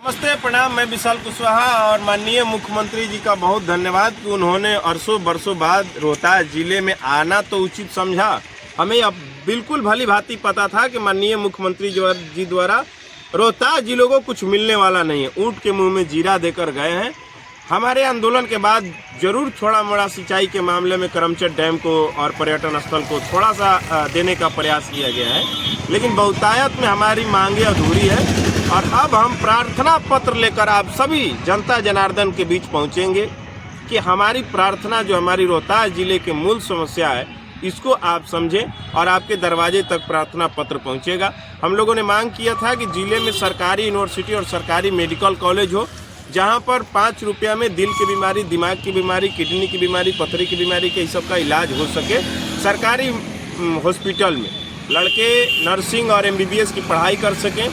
नमस्ते, प्रणाम। मैं विशाल कुशवाहा और माननीय मुख्यमंत्री जी का बहुत धन्यवाद कि उन्होंने अरसों बरसों बाद रोहतास जिले में आना तो उचित समझा। हमें अब बिल्कुल भली भांति पता था कि माननीय मुख्यमंत्री जी द्वारा रोहतास जिलों को कुछ मिलने वाला नहीं है। ऊँट के मुंह में जीरा देकर गए हैं। हमारे आंदोलन के बाद जरूर थोड़ा मोड़ा सिंचाई के मामले में करमचट डैम को और पर्यटन स्थल को थोड़ा सा देने का प्रयास किया गया है, लेकिन बहुतायत में हमारी मांगे अधूरी है। और अब हम प्रार्थना पत्र लेकर आप सभी जनता जनार्दन के बीच पहुंचेंगे कि हमारी प्रार्थना जो हमारी रोहतास जिले के मूल समस्या है इसको आप समझें और आपके दरवाजे तक प्रार्थना पत्र पहुंचेगा। हम लोगों ने मांग किया था कि जिले में सरकारी यूनिवर्सिटी और सरकारी मेडिकल कॉलेज हो, जहां पर 5 रुपया में दिल की बीमारी, दिमाग की बीमारी, किडनी की बीमारी, पथरी की बीमारी के सब का इलाज हो सके। सरकारी हॉस्पिटल में लड़के नर्सिंग और MBBS की पढ़ाई कर सकें।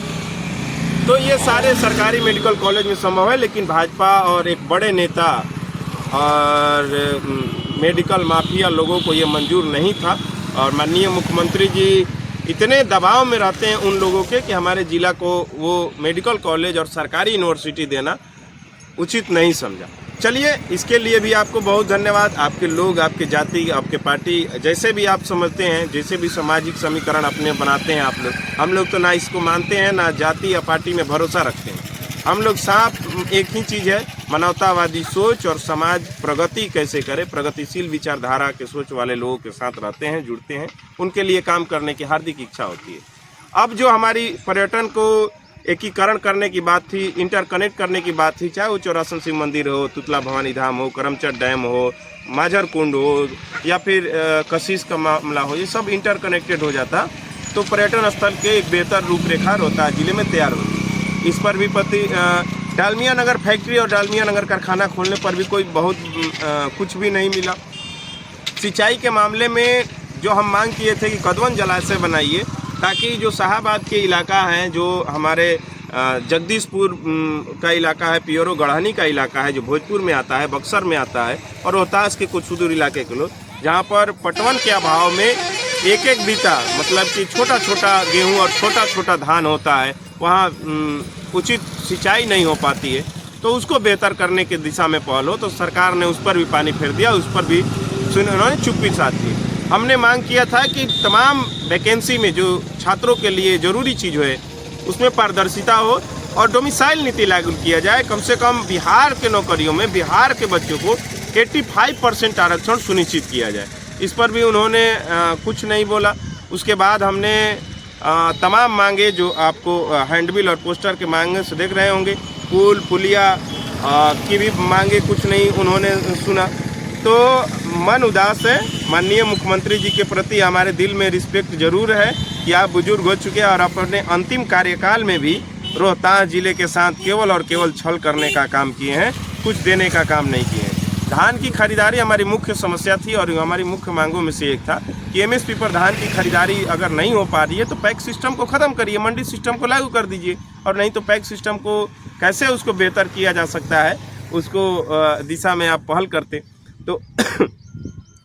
तो ये सारे सरकारी मेडिकल कॉलेज में संभव है, लेकिन भाजपा और एक बड़े नेता और मेडिकल माफिया लोगों को ये मंजूर नहीं था। और माननीय मुख्यमंत्री जी इतने दबाव में रहते हैं उन लोगों के कि हमारे जिला को वो मेडिकल कॉलेज और सरकारी यूनिवर्सिटी देना उचित नहीं समझा। चलिए, इसके लिए भी आपको बहुत धन्यवाद। आपके लोग, आपके जाति, आपके पार्टी, जैसे भी आप समझते हैं, जैसे भी सामाजिक समीकरण अपने बनाते हैं आप लोग, हम लोग तो ना इसको मानते हैं, ना जाति या पार्टी में भरोसा रखते हैं। हम लोग साफ एक ही चीज़ है, मानवतावादी सोच और समाज प्रगति कैसे करे, प्रगतिशील विचारधारा के सोच वाले लोगों के साथ रहते हैं, जुड़ते हैं, उनके लिए काम करने की हार्दिक इच्छा होती है। अब जो हमारी पर्यटन को एकीकरण करने की बात थी, इंटरकनेक्ट करने की बात थी, चाहे वो चौरासन शिव मंदिर हो, तुतला भवानी धाम हो, करमचट डैम हो, माझर कुंड हो या फिर कशिश का मामला हो, ये सब इंटरकनेक्टेड हो जाता तो पर्यटन स्थल के एक बेहतर रूपरेखा रोहतास जिले में तैयार होती। इस पर भी डालमिया नगर फैक्ट्री और डालमिया नगर कारखाना खोलने पर भी कोई बहुत कुछ भी नहीं मिला। सिंचाई के मामले में जो हम मांग किए थे कि कदवन जलाशय बनाइए, ताकि जो शाहाबाद के इलाका है, जो हमारे जगदीशपुर का इलाका है, पियरो गढ़हनी का इलाका है, जो भोजपुर में आता है, बक्सर में आता है, और रोहतास के कुछ सुदूर इलाके के लोग, जहाँ पर पटवन के अभाव में एक बीता मतलब कि छोटा छोटा गेहूं और छोटा छोटा धान होता है, वहाँ उचित सिंचाई नहीं हो पाती है, तो उसको बेहतर करने की दिशा में पहल हो, तो सरकार ने उस पर भी पानी फेर दिया, उस पर भी उन्होंने चुप्पी साध दी। हमने मांग किया था कि तमाम वैकेंसी में जो छात्रों के लिए ज़रूरी चीज़ है उसमें पारदर्शिता हो और डोमिसाइल नीति लागू किया जाए। कम से कम बिहार के नौकरियों में बिहार के बच्चों को 85% आरक्षण सुनिश्चित किया जाए। इस पर भी उन्होंने कुछ नहीं बोला। उसके बाद हमने तमाम मांगे जो आपको हैंडबिल और पोस्टर के मांगे से देख रहे होंगे, पुल पुलिया की भी मांगे कुछ नहीं उन्होंने सुना। तो मन उदास है। माननीय मुख्यमंत्री जी के प्रति हमारे दिल में रिस्पेक्ट जरूर है कि आप बुजुर्ग हो चुके हैं और अपने अंतिम कार्यकाल में भी रोहतास जिले के साथ केवल और केवल छल करने का काम किए हैं, कुछ देने का काम नहीं किए हैं। धान की खरीदारी हमारी मुख्य समस्या थी और हमारी मुख्य मांगों में से एक था कि MSP पर धान की खरीदारी अगर नहीं हो पा रही है तो पैक सिस्टम को ख़त्म करिए, मंडी सिस्टम को लागू कर दीजिए, और नहीं तो पैक सिस्टम को कैसे उसको बेहतर किया जा सकता है उसको दिशा में आप पहल करते। तो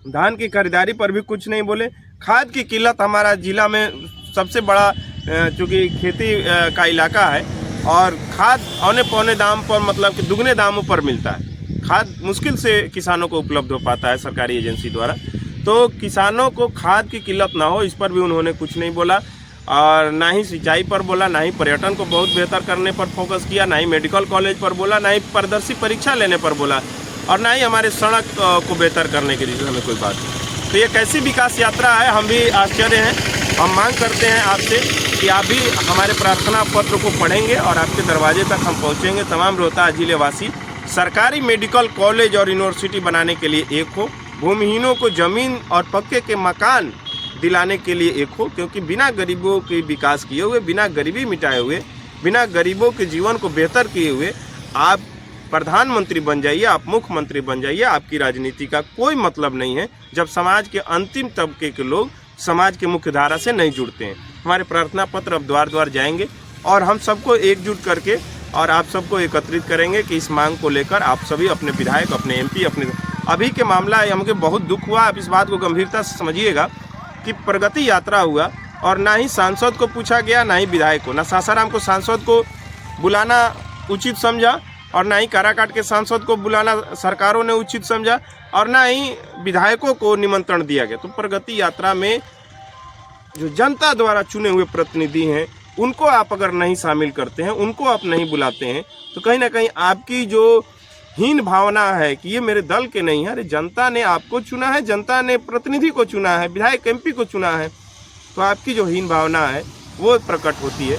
धान की खरीदारी पर भी कुछ नहीं बोले। खाद की किल्लत हमारा जिला में सबसे बड़ा, चूँकि खेती का इलाका है और खाद औने पौने दाम पर मतलब कि दुगने दामों पर मिलता है। खाद मुश्किल से किसानों को उपलब्ध हो पाता है सरकारी एजेंसी द्वारा, तो किसानों को खाद की किल्लत ना हो, इस पर भी उन्होंने कुछ नहीं बोला। और ना ही सिंचाई पर बोला, ना ही पर्यटन को बहुत बेहतर करने पर फोकस किया, ना ही मेडिकल कॉलेज पर बोला, ना ही पारदर्शी परीक्षा लेने पर बोला, और ना ही हमारे सड़क को बेहतर करने के लिए हमें कोई बात नहीं। तो ये कैसी विकास यात्रा है, हम भी आश्चर्य हैं। हम मांग करते हैं आपसे कि आप भी हमारे प्रार्थना पत्र को पढ़ेंगे और आपके दरवाजे तक हम पहुंचेंगे। तमाम रोहतास जिले वासी सरकारी मेडिकल कॉलेज और यूनिवर्सिटी बनाने के लिए एक हो, भूमिहीनों को ज़मीन और पक्के के मकान दिलाने के लिए एक हो, क्योंकि बिना गरीबों के विकास किए हुए, बिना गरीबी मिटाए हुए, बिना गरीबों के जीवन को बेहतर किए हुए आप प्रधानमंत्री बन जाइए, आप मुख्यमंत्री बन जाइए, आपकी राजनीति का कोई मतलब नहीं है जब समाज के अंतिम तबके के लोग समाज के मुख्य धारा से नहीं जुड़ते हैं। हमारे प्रार्थना पत्र अब द्वार द्वार जाएंगे और हम सबको एकजुट करके और आप सबको एकत्रित करेंगे कि इस मांग को लेकर आप सभी अपने विधायक, अपने MP, अपने अभी के मामला है, हमको बहुत दुख हुआ। आप इस बात को गंभीरता से समझिएगा कि प्रगति यात्रा हुआ और ना ही सांसद को पूछा गया, ना ही विधायक को, ना सासाराम को सांसद को बुलाना उचित समझा और ना ही काराकाट के सांसद को बुलाना सरकारों ने उचित समझा और ना ही विधायकों को निमंत्रण दिया गया। तो प्रगति यात्रा में जो जनता द्वारा चुने हुए प्रतिनिधि हैं उनको आप अगर नहीं शामिल करते हैं, उनको आप नहीं बुलाते हैं, तो कहीं ना कहीं आपकी जो हीन भावना है कि ये मेरे दल के नहीं है, अरे जनता ने आपको चुना है, जनता ने प्रतिनिधि को चुना है, विधायक एमपी को चुना है, तो आपकी जो हीन भावना है वो प्रकट होती है।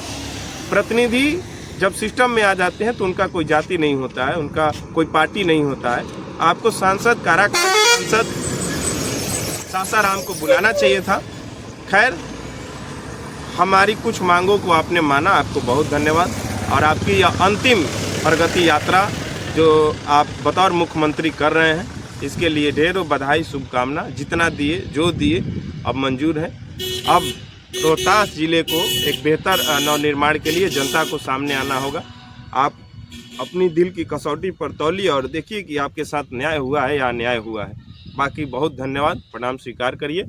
प्रतिनिधि जब सिस्टम में आ जाते हैं तो उनका कोई जाति नहीं होता है, उनका कोई पार्टी नहीं होता है। आपको सांसद काराकाट सांसद सासाराम को बुलाना चाहिए था। खैर, हमारी कुछ मांगों को आपने माना, आपको बहुत धन्यवाद। और आपकी यह अंतिम प्रगति यात्रा जो आप बतौर मुख्यमंत्री कर रहे हैं, इसके लिए ढेरों बधाई, शुभकामना। जितना दिए, जो दिए अब मंजूर है। अब रोहतास जिले को एक बेहतर नवनिर्माण के लिए जनता को सामने आना होगा। आप अपनी दिल की कसौटी पर तौलिए और देखिए कि आपके साथ न्याय हुआ है या अन्याय हुआ है। बाकी बहुत धन्यवाद, प्रणाम स्वीकार करिए।